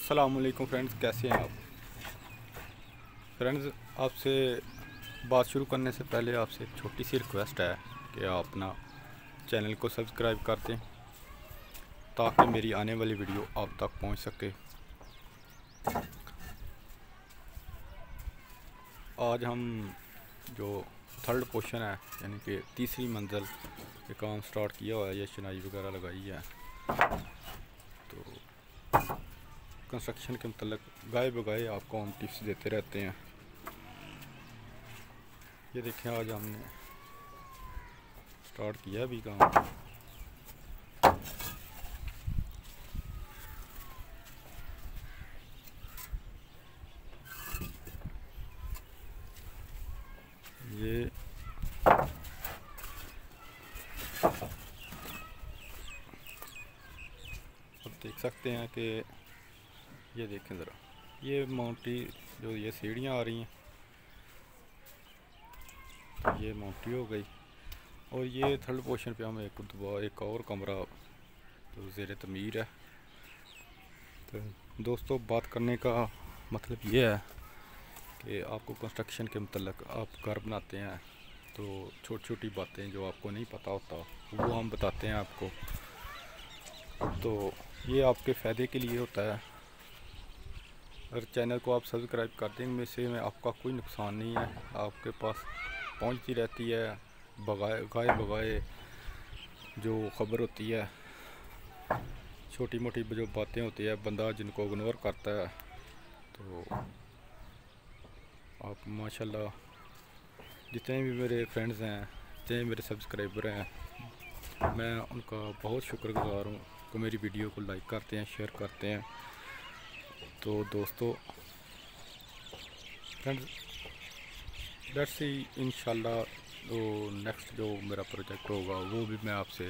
अस्सलामुअलैकुम फ्रेंड्स, कैसे हैं आप फ्रेंड्स। आपसे बात शुरू करने से पहले आपसे एक छोटी सी रिक्वेस्ट है कि आप अपना चैनल को सब्सक्राइब कर दें ताकि मेरी आने वाली वीडियो आप तक पहुंच सके। आज हम जो थर्ड पोर्शन है यानी कि तीसरी मंजिल के काम स्टार्ट किया हुआ है, ये चुनाई वगैरह लगाई है। तो कंस्ट्रक्शन के मतलब गाए बगाए आपको हम टिप्स देते रहते हैं। ये देखें, आज हमने स्टार्ट किया अभी काम। ये आप देख सकते हैं कि ये देखें ज़रा, ये माउंटी जो ये सीढ़ियाँ आ रही हैं, तो ये माउंटी हो गई। और ये थर्ड पोर्शन पे हम एक और कमरा तो ज़ेर तमीर है। तो दोस्तों, बात करने का मतलब ये है कि आपको कंस्ट्रक्शन के मतलब आप घर बनाते हैं तो छोटी छोटी बातें जो आपको नहीं पता होता वो हम बताते हैं आपको। तो ये आपके फ़ायदे के लिए होता है। अगर चैनल को आप सब्सक्राइब कर दें, में से में आपका कोई नुकसान नहीं है, आपके पास पहुंचती रहती है गाए बगाए जो ख़बर होती है। छोटी मोटी जो बातें होती है बंदा जिनको इग्नोर करता है। तो आप माशाल्लाह जितने भी मेरे फ्रेंड्स हैं, जितने मेरे सब्सक्राइबर हैं, मैं उनका बहुत शुक्रगुज़ार हूँ कि मेरी वीडियो को लाइक करते हैं, शेयर करते हैं। तो दोस्तों फ्रेंड्स, लेट्स सी इंशाल्लाह तो नेक्स्ट जो मेरा प्रोजेक्ट होगा वो भी मैं आपसे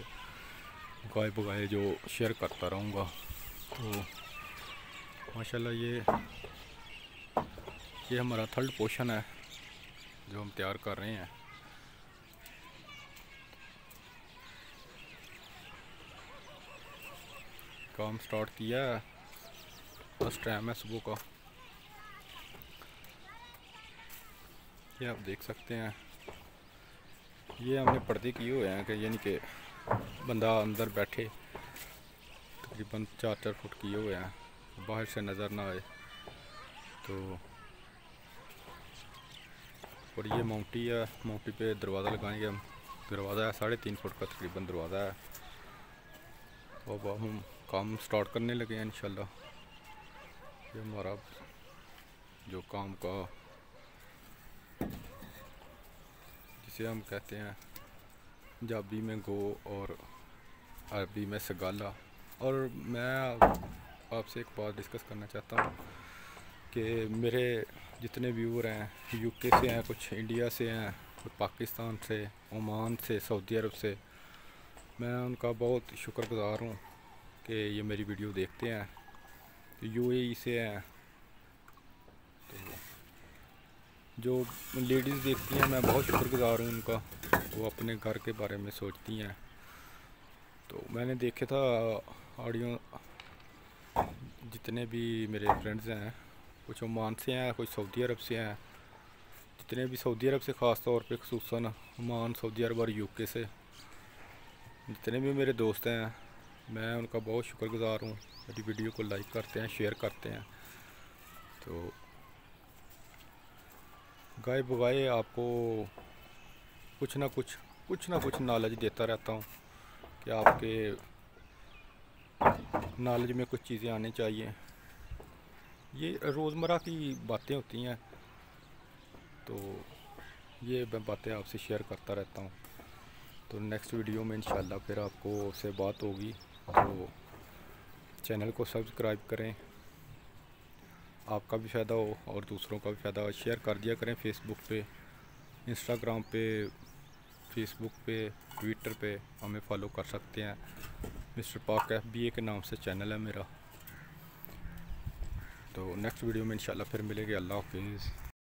गाए बगाए जो शेयर करता रहूँगा। तो माशाल्लाह ये हमारा थर्ड पोर्शन है जो हम तैयार कर रहे हैं। काम स्टार्ट किया है, फर्स्ट टाइम है सुबह का। ये आप देख सकते हैं, ये हमने पर्दे किए हुए हैं कि यानी कि बंदा अंदर बैठे, तकरीबन 4-4 फुट किए हुए हैं, बाहर से नज़र ना आए। तो और ये माउंटी है, माउंटी पे दरवाज़ा लगाएंगे हम। दरवाज़ा है 3.5 फुट का तकरीबन दरवाज़ा है। तो अब हम काम स्टार्ट करने लगे हैं इंशाल्लाह। ये हमारा जो काम का जिसे हम कहते हैं पंजाबी में गो और अरबी में सगाला। और मैं आपसे एक बात डिस्कस करना चाहता हूँ कि मेरे जितने व्यूअर हैं यूके से हैं, कुछ इंडिया से हैं, कुछ पाकिस्तान से, ओमान से, सऊदी अरब से, मैं उनका बहुत शुक्रगुज़ार हूँ कि ये मेरी वीडियो देखते हैं। तो यूएई से हैं, तो जो लेडीज़ देखती हैं मैं बहुत शुक्रगुज़ार हूँ उनका, वो अपने घर के बारे में सोचती हैं। तो मैंने देखे था ऑडियो, जितने भी मेरे फ्रेंड्स हैं कुछ ओमान से हैं, कुछ सऊदी अरब से हैं। जितने भी सऊदी अरब से ख़ास तौर पे खुसूसन ओमान, सऊदी अरब और यूके से जितने भी मेरे दोस्त हैं, मैं उनका बहुत शुक्रगुज़ार हूँ। मेरी वीडियो को लाइक करते हैं, शेयर करते हैं। तो गाए बगाए आपको कुछ ना कुछ नॉलेज देता रहता हूँ कि आपके नॉलेज में कुछ चीज़ें आनी चाहिए। ये रोज़मर्रा की बातें होती हैं, तो ये मैं बातें आपसे शेयर करता रहता हूँ। तो नेक्स्ट वीडियो में इंशाल्लाह फिर आपको से बात होगी। तो चैनल को सब्सक्राइब करें, आपका भी फ़ायदा हो और दूसरों का भी फ़ायदा हो। शेयर कर दिया करें फेसबुक पे, इंस्टाग्राम पे, फेसबुक पे, ट्विटर पे हमें फॉलो कर सकते हैं। मिस्टर पाक FBA के नाम से चैनल है मेरा। तो नेक्स्ट वीडियो में इंशाल्लाह फिर मिलेंगे। अल्लाह हाफिज़।